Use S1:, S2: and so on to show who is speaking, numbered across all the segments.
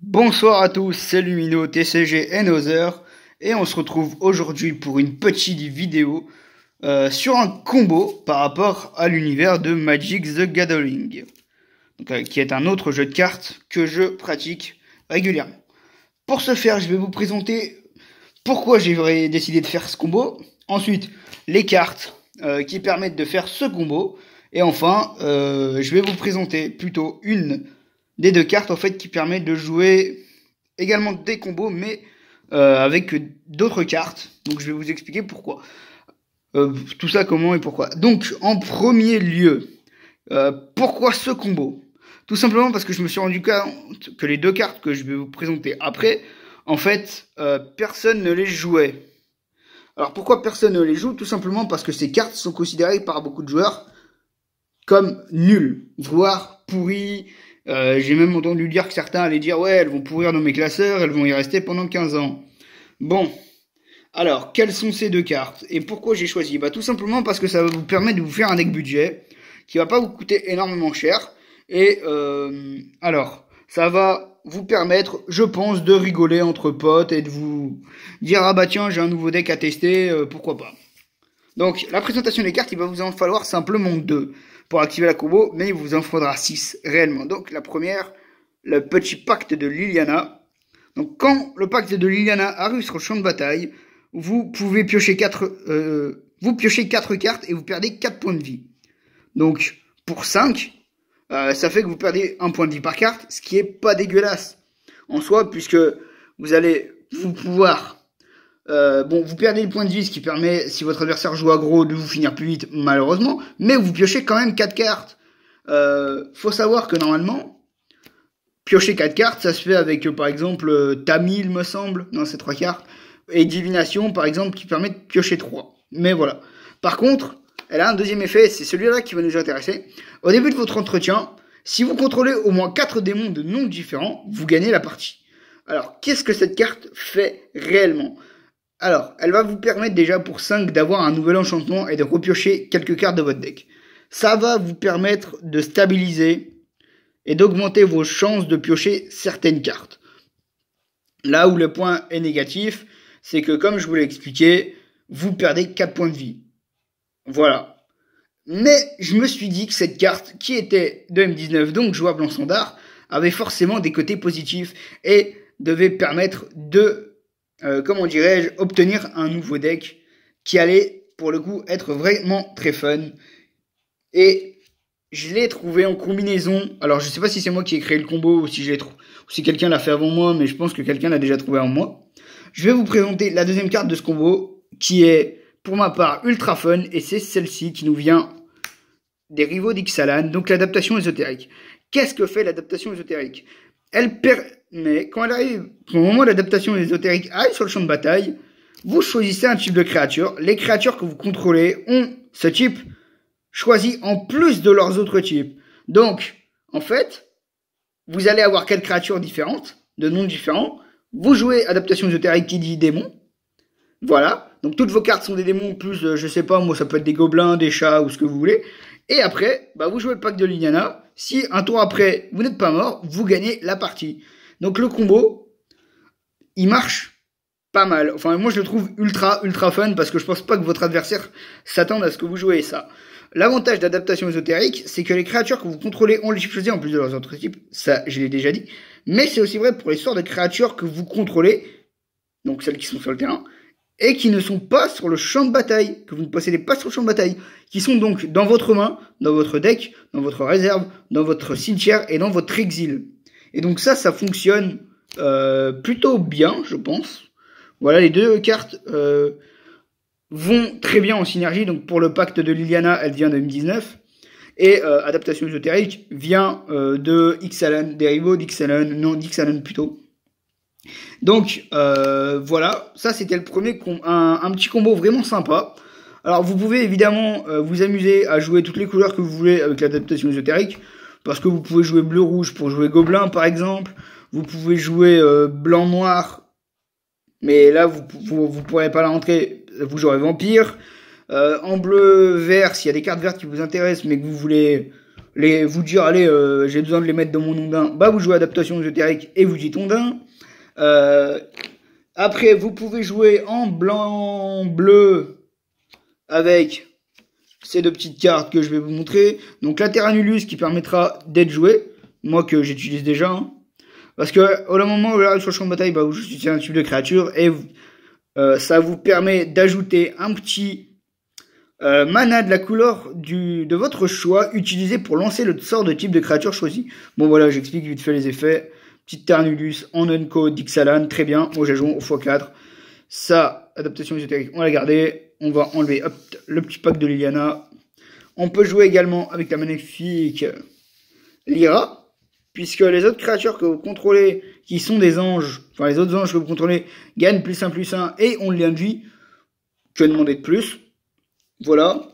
S1: Bonsoir à tous, c'est Lumino, TCG and Other, et on se retrouve aujourd'hui pour une petite vidéo sur un combo par rapport à l'univers de Magic the Gathering, donc, qui est un autre jeu de cartes que je pratique régulièrement. Pour ce faire, je vais vous présenter pourquoi j'ai décidé de faire ce combo, ensuite les cartes qui permettent de faire ce combo, et enfin je vais vous présenter plutôt une des deux cartes en fait qui permet de jouer également des combos mais avec d'autres cartes. Donc je vais vous expliquer pourquoi. Tout ça comment et pourquoi. Donc en premier lieu, pourquoi ce combo? Tout simplement parce que je me suis rendu compte que les deux cartes que je vais vous présenter après, en fait, personne ne les jouait. Alors pourquoi personne ne les joue? Tout simplement parce que ces cartes sont considérées par beaucoup de joueurs comme nulles, voire pourries. J'ai même entendu dire que certains allaient dire ouais, elles vont pourrir dans mes classeurs, elles vont y rester pendant 15 ans. Bon, alors quelles sont ces deux cartes et pourquoi j'ai choisi? Bah tout simplement parce que ça va vous permettre de vous faire un deck budget qui va pas vous coûter énormément cher et alors ça va vous permettre, je pense, de rigoler entre potes et de vous dire ah bah tiens j'ai un nouveau deck à tester, pourquoi pas. Donc la présentation des cartes, il va vous en falloir simplement 2 pour activer la combo, mais il vous en faudra 6 réellement. Donc la première, le petit pacte de Liliana. Donc quand le pacte de Liliana arrive sur le champ de bataille, vous pouvez piocher 4 cartes et vous perdez 4 points de vie. Donc pour 5, ça fait que vous perdez 1 point de vie par carte, ce qui est pas dégueulasse en soi, puisque vous allez vous pouvoir... bon, vous perdez le point de vie, ce qui permet, si votre adversaire joue aggro, de vous finir plus vite, malheureusement. Mais vous piochez quand même 4 cartes. Faut savoir que normalement, piocher 4 cartes, ça se fait avec, par exemple, Tamil, me semble. Non, c'est 3 cartes. Et Divination, par exemple, qui permet de piocher 3. Mais voilà. Par contre, elle a un deuxième effet, c'est celui-là qui va nous intéresser. Au début de votre entretien, si vous contrôlez au moins 4 démons de noms différents, vous gagnez la partie. Alors, qu'est-ce que cette carte fait réellement ? Alors, elle va vous permettre déjà pour 5 d'avoir un nouvel enchantement et de repiocher quelques cartes de votre deck. Ça va vous permettre de stabiliser et d'augmenter vos chances de piocher certaines cartes. Là où le point est négatif, c'est que comme je vous l'ai expliqué, vous perdez 4 points de vie. Voilà. Mais je me suis dit que cette carte, qui était de M19, donc jouable en standard, avait forcément des côtés positifs et devait permettre de... comment dirais-je, obtenir un nouveau deck qui allait, pour le coup, être vraiment très fun. Et je l'ai trouvé en combinaison. Alors, je sais pas si c'est moi qui ai créé le combo ou si ou si quelqu'un l'a fait avant moi, mais je pense que quelqu'un l'a déjà trouvé avant moi. Je vais vous présenter la deuxième carte de ce combo, qui est, pour ma part, ultra fun, et c'est celle-ci qui nous vient des rivaux d'Ixalan, donc l'adaptation ésotérique. Qu'est-ce que fait l'adaptation ésotérique? Elle permet, quand elle arrive, au moment où l'adaptation ésotérique arrive sur le champ de bataille, vous choisissez un type de créature. Les créatures que vous contrôlez ont ce type choisi en plus de leurs autres types. Donc, en fait, vous allez avoir 4 créatures différentes, de noms différents. Vous jouez adaptation ésotérique qui dit démon. Voilà. Donc, toutes vos cartes sont des démons, plus, je sais pas, moi, ça peut être des gobelins, des chats, ou ce que vous voulez. Et après, bah, vous jouez le pacte de Liliana. Si un tour après, vous n'êtes pas mort, vous gagnez la partie. Donc le combo, il marche pas mal. Enfin, moi je le trouve ultra fun parce que je pense pas que votre adversaire s'attende à ce que vous jouez ça. L'avantage d'adaptation ésotérique, c'est que les créatures que vous contrôlez ont les types choisis en plus de leurs autres types. Ça, je l'ai déjà dit. Mais c'est aussi vrai pour les sortes de créatures que vous contrôlez, donc celles qui sont sur le terrain, et qui ne sont pas sur le champ de bataille, que vous ne possédez pas sur le champ de bataille, qui sont donc dans votre main, dans votre deck, dans votre réserve, dans votre cimetière et dans votre exil. Et donc ça fonctionne plutôt bien, je pense. Voilà, les deux cartes vont très bien en synergie. Donc pour le pacte de Liliana, elle vient de M19. Et adaptation ésotérique vient de Ixalan, des rivaux d'Ixalan, non d'Ixalan plutôt. Donc voilà, ça c'était le premier un petit combo vraiment sympa. Alors vous pouvez évidemment vous amuser à jouer toutes les couleurs que vous voulez avec l'adaptation ésotérique, parce que vous pouvez jouer bleu-rouge pour jouer gobelin par exemple, vous pouvez jouer blanc-noir, mais là vous pourrez pas la rentrer, vous jouerez vampire, en bleu-vert s'il y a des cartes vertes qui vous intéressent mais que vous voulez vous dire, allez, j'ai besoin de les mettre dans mon Ondin, bah vous jouez adaptation ésotérique et vous dites Ondin. Après, vous pouvez jouer en blanc, bleu, avec ces deux petites cartes que je vais vous montrer. Donc la Terranulus qui permettra d'être joué, moi que j'utilise déjà. Hein. Parce que au moment où vous arrivez sur le champ de bataille, bah, vous utilisez un type de créature et ça vous permet d'ajouter un petit mana de la couleur de votre choix utilisé pour lancer le sort de type de créature choisi. Bon voilà, j'explique vite fait les effets. Petite Terranulus en Unco d'Ixalan, très bien. Moi j'ai joué au x4. Ça, adaptation ésotérique, on l'a gardé. On va enlever hop, le petit pack de Liliana. On peut jouer également avec la magnifique Lyra, puisque les autres créatures que vous contrôlez, qui sont des anges, enfin les autres anges que vous contrôlez, gagnent +1/+1 et ont le lien de vie. Que demander de plus? Voilà.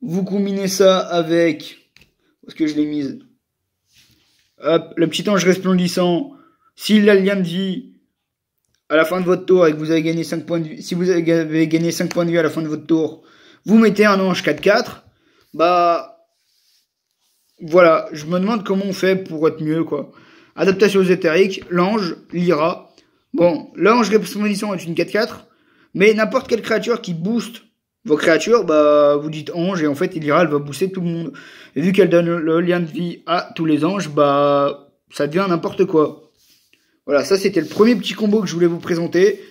S1: Vous combinez ça avec... Où est-ce que je l'ai mise? Hop, le petit ange resplendissant. S'il a le lien de vie à la fin de votre tour et que vous avez gagné 5 points de vie, si vous avez gagné 5 points de vie à la fin de votre tour, vous mettez un ange 4/4. Bah, voilà, je me demande comment on fait pour être mieux, quoi. Adaptation ésotérique, l'ange, Lyra. Bon, l'ange resplendissant est une 4/4, mais n'importe quelle créature qui booste vos créatures, bah, vous dites ange, et en fait, Lyra, elle va booster tout le monde. Et vu qu'elle donne le lien de vie à tous les anges, bah, ça devient n'importe quoi. Voilà, ça c'était le premier petit combo que je voulais vous présenter.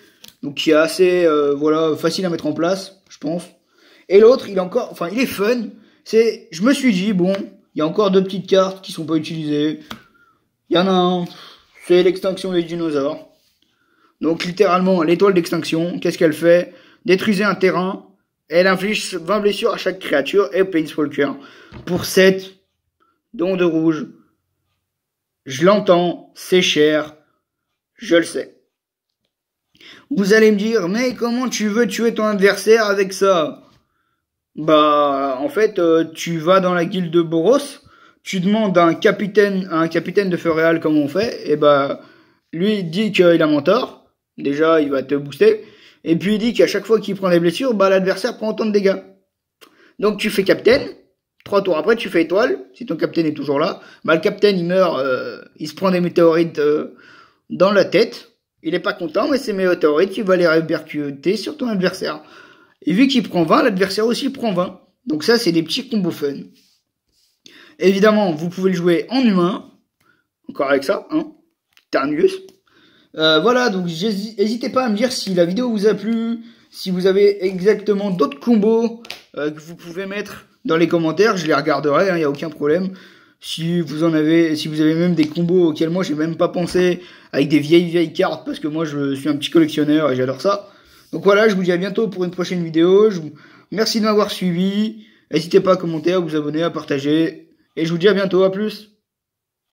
S1: Donc qui est assez voilà, facile à mettre en place, je pense. Et l'autre, il est encore, enfin il est fun. Je me suis dit, bon, il y a encore deux petites cartes qui sont pas utilisées. Il y en a un, c'est l'extinction des dinosaures. Donc littéralement, l'étoile d'extinction, qu'est-ce qu'elle fait? Détruisez un terrain, elle inflige 20 blessures à chaque créature et au Planeswalker. Pour 7 dons de rouge. Je l'entends, c'est cher. Je le sais. Vous allez me dire, mais comment tu veux tuer ton adversaire avec ça? Bah, en fait, tu vas dans la guilde de Boros, tu demandes à un capitaine de feu réal comment on fait, et bah, lui il dit qu'il a mentor. Déjà, il va te booster. Et puis il dit qu'à chaque fois qu'il prend des blessures, bah l'adversaire prend autant de dégâts. Donc tu fais capitaine. 3 tours après, tu fais étoile. Si ton capitaine est toujours là, bah le capitaine il meurt, il se prend des météorites dans la tête, il est pas content, mais ces météorites, tu vas les répercuter sur ton adversaire. Et vu qu'il prend 20, l'adversaire aussi prend 20. Donc ça, c'est des petits combos fun. Évidemment, vous pouvez le jouer en humain. Encore avec ça, hein. Terranulus. Voilà, donc n'hésitez pas à me dire si la vidéo vous a plu, si vous avez exactement d'autres combos que vous pouvez mettre dans les commentaires, je les regarderai, il n'y a aucun problème. Si vous avez même des combos auxquels moi j'ai même pas pensé, avec des vieilles cartes, parce que moi je suis un petit collectionneur et j'adore ça. Donc voilà, je vous dis à bientôt pour une prochaine vidéo. Merci de m'avoir suivi. N'hésitez pas à commenter, à vous abonner, à partager. Et je vous dis à bientôt, à plus.